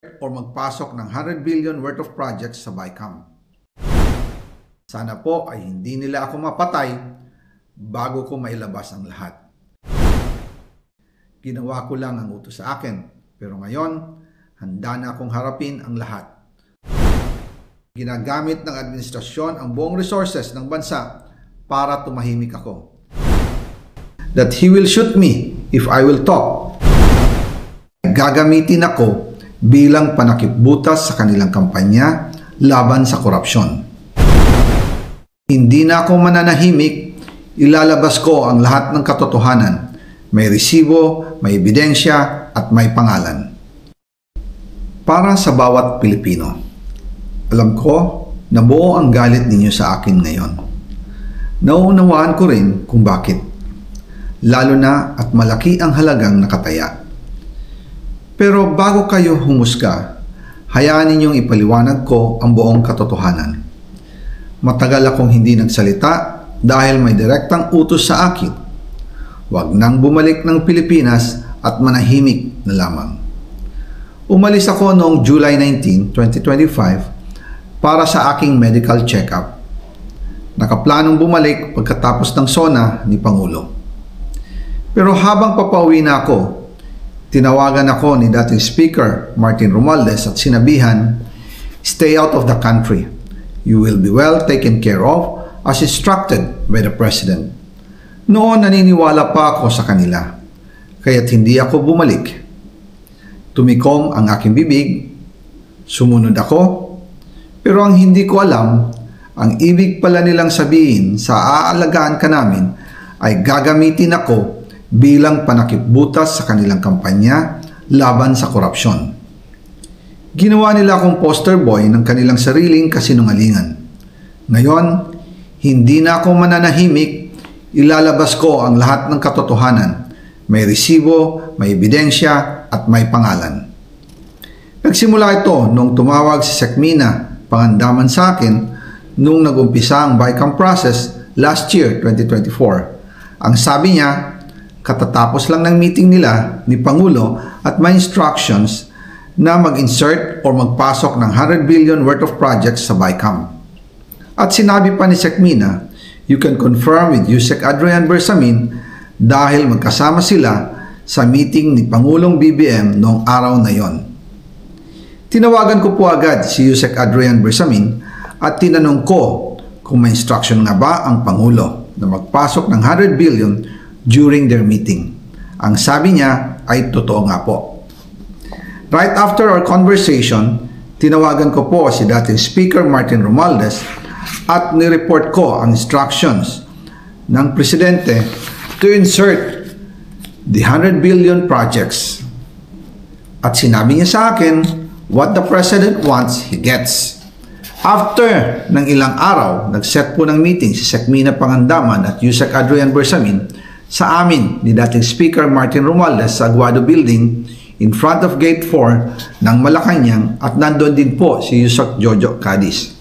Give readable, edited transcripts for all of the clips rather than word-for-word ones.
o magpasok ng 100 billion worth of projects sa BICAM. Sana po ay hindi nila ako mapatay bago ko mailabas ang lahat. Ginawa ko lang ang utos sa akin, pero ngayon, handa na akong harapin ang lahat. Ginagamit ng administrasyon ang buong resources ng bansa para tumahimik ako. That he will shoot me if I will talk. Gagamitin ako bilang panakipbutas sa kanilang kampanya laban sa korupsyon. Hindi na ako mananahimik, ilalabas ko ang lahat ng katotohanan. May resibo, may ebidensya, at may pangalan. Para sa bawat Pilipino, alam ko na buo ang galit ninyo sa akin ngayon. Nauunawaan ko rin kung bakit. Lalo na at malaki ang halagang nakataya. Pero bago kayo humusga, hayaan ninyong ipaliwanag ko ang buong katotohanan. Matagal akong hindi nagsalita dahil may direktang utos sa akin. Huwag nang bumalik ng Pilipinas at manahimik na lamang. Umalis ako noong July 19, 2025 para sa aking medical check-up. Nakaplanong bumalik pagkatapos ng SONA ni Pangulo. Pero habang papauwi na ako, tinawagan ako ni dating Speaker Martin Romualdez at sinabihan, "Stay out of the country. You will be well taken care of as instructed by the President." Noon naniniwala pa ako sa kanila, kaya't hindi ako bumalik. Tumikom ang aking bibig, sumunod ako, pero ang hindi ko alam, ang ibig pala nilang sabihin sa aalagaan ka namin ay gagamitin ako bilang panakipbutas sa kanilang kampanya laban sa korupsyon. Ginawa nila akong poster boy ng kanilang sariling kasinungalingan. Ngayon, hindi na ako mananahimik, ilalabas ko ang lahat ng katotohanan. May resibo, may ebidensya, at may pangalan. Nagsimula ito nung tumawag si Sekmina Pangandaman sa akin nung nag-umpisa ang BICAM process last year, 2024. Ang sabi niya, katatapos lang ng meeting nila ni Pangulo at may instructions na mag-insert o magpasok ng 100 billion worth of projects sa BICAM. At sinabi pa ni Sekmina, you can confirm with Yusek Adrian Bersamin dahil magkasama sila sa meeting ni Pangulong BBM noong araw na yon. Tinawagan ko po agad si Yusek Adrian Bersamin at tinanong ko kung may instruction nga ba ang Pangulo na magpasok ng 100 billion during their meeting. Ang sabi niya ay totoo nga po. Right after our conversation, tinawagan ko po si dating Speaker Martin Romualdez at nireport ko ang instructions ng Presidente to insert the 100 billion projects. At sinabi niya sa akin, what the President wants, he gets. After ng ilang araw, nag-set po ng meeting si Sekmina Pangandaman at Yusek Adrian Bersamin sa amin ni dating Speaker Martin Romualdez sa Aguado Building in front of Gate 4 ng Malacanang at nandoon din po si Yusek Jojo Cadiz.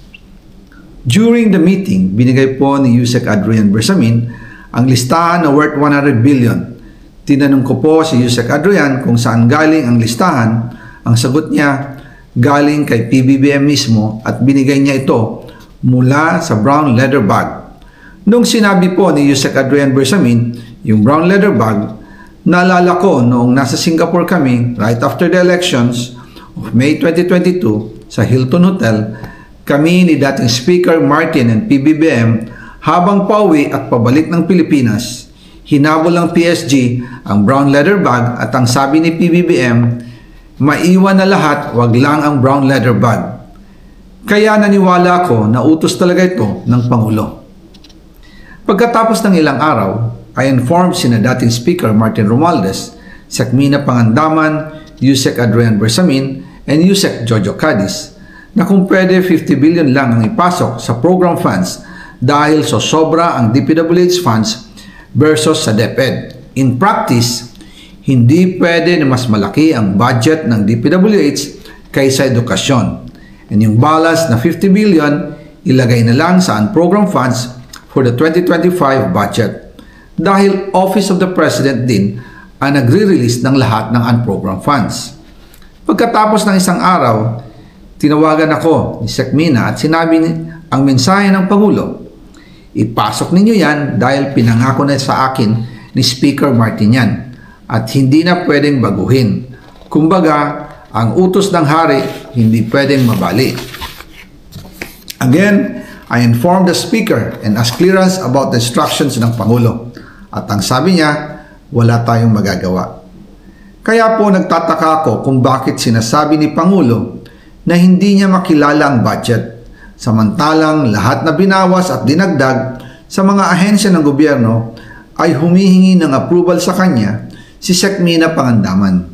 During the meeting, binigay po ni Yusek Adrian Bersamin ang listahan na worth 100 billion. Tinanong ko po si Yusek Adrian kung saan galing ang listahan. Ang sagot niya, galing kay PBBM mismo at binigay niya ito mula sa brown leather bag. Nung sinabi po ni Yusek Adrian Bersamin, yung brown leather bag, naalala ko noong nasa Singapore kami right after the elections of May 2022 sa Hilton Hotel, kami ni dating Speaker Martin and PBBM habang pauwi at pabalik ng Pilipinas, hinabol ng PSG ang brown leather bag at ang sabi ni PBBM, maiwan na lahat, wag lang ang brown leather bag. Kaya naniwala ako na utos talaga ito ng Pangulo. Pagkatapos ng ilang araw, I informed sina dating Speaker Martin Romualdez, Sekmina Pangandaman, Yusek Adrian Bersamin, and Yusek Jojo Cadiz na kung pwede 50 billion lang ang ipasok sa program funds dahil so sobra ang DPWH funds versus sa DepEd. In practice, hindi pwede na mas malaki ang budget ng DPWH kaysa edukasyon. And yung balance na 50 billion, ilagay na lang sa program funds for the 2025 budget. Dahil Office of the President din ang nagre-release ng lahat ng unprogrammed funds. Pagkatapos ng isang araw, tinawagan ako ni Sec Mina at sinabi ang mensahe ng Pangulo. Ipasok ninyo yan dahil pinangako na sa akin ni Speaker Martin yan at hindi na pwedeng baguhin. Kumbaga, ang utos ng hari hindi pwedeng mabali. Again, I informed the Speaker and asked clearance about the instructions ng Pangulo. At ang sabi niya, wala tayong magagawa. Kaya po nagtataka ako kung bakit sinasabi ni Pangulo na hindi niya makilala ang budget, samantalang lahat na binawas at dinagdag sa mga ahensya ng gobyerno ay humihingi ng approval sa kanya si Sec Mina Pangandaman.